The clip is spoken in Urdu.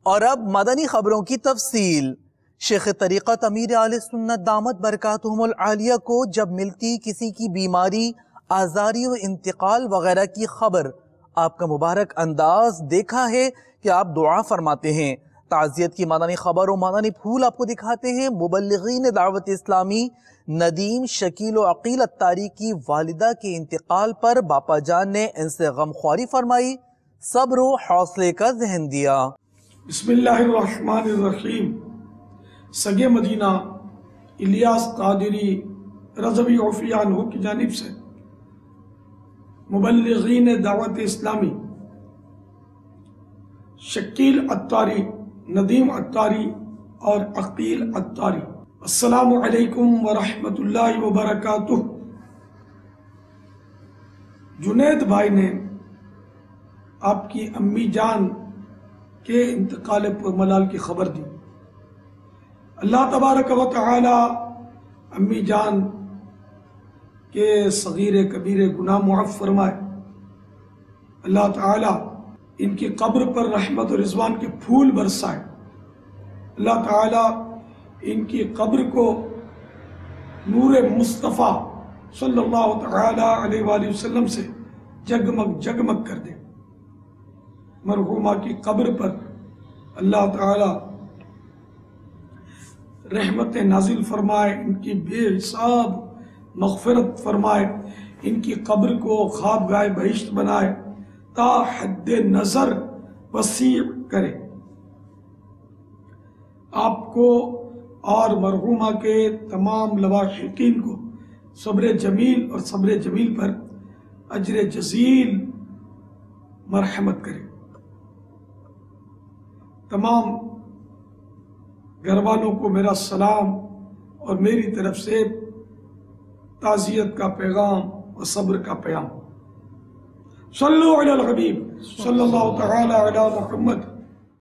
اور اب مدنی خبروں کی تفصیل۔ شیخ طریقت امیر اہل سنت دامت برکاتہم العالیہ کو جب ملتی کسی کی بیماری، آزاری و انتقال وغیرہ کی خبر، آپ کا مبارک انداز دیکھا ہے کہ آپ دعا فرماتے ہیں۔ تعزیت کی مدنی خبر و مدنی پھول آپ کو دکھاتے ہیں۔ مبلغین دعوت اسلامی ندیم، شکیل و عقیل اتاری کی والدہ کے انتقال پر باپا جان نے ان سے غمخواری فرمائی، صبر و حوصلے کا ذہن دیا۔ بسم اللہ الرحمن الرحیم۔ سگے مدینہ الیاس قادری رضوی عفی عنہ کی جانب سے مبلغین دعوت اسلامی شکیل اتاری، ندیم اتاری اور عقیل اتاری، السلام علیکم ورحمۃ اللہ وبرکاتہ۔ جنید بھائی نے آپ کی امی جان کے انتقال پر ملال کی خبر دی۔ اللہ تبارک و تعالی امی جان کے صغیر کبیر گناہ معاف فرمائے۔ اللہ تعالی ان کی قبر پر رحمت و رضوان کے پھول برسائے۔ اللہ تعالی ان کی قبر کو نور مصطفیٰ صلی اللہ تعالی علیہ وآلہ وسلم سے جگمگ جگمگ کر دے۔ مرحومہ کی قبر پر اللہ تعالی رحمت نازل فرمائے، ان کی بے حساب مغفرت فرمائے، ان کی قبر کو خوابگاہ بہشت بنائے، تا حد نظر وسیع کرے۔ آپ کو اور مرحومہ کے تمام لواحقین کو صبر جمیل اور صبر جمیل پر اجر جزیل مرحمت کرے۔ تمام گھر والوں کو میرا سلام اور میری طرف سے تعزیت کا پیغام اور صبر کا پیام۔ صلو علی الحبیب صلی اللہ تعالی علی محمد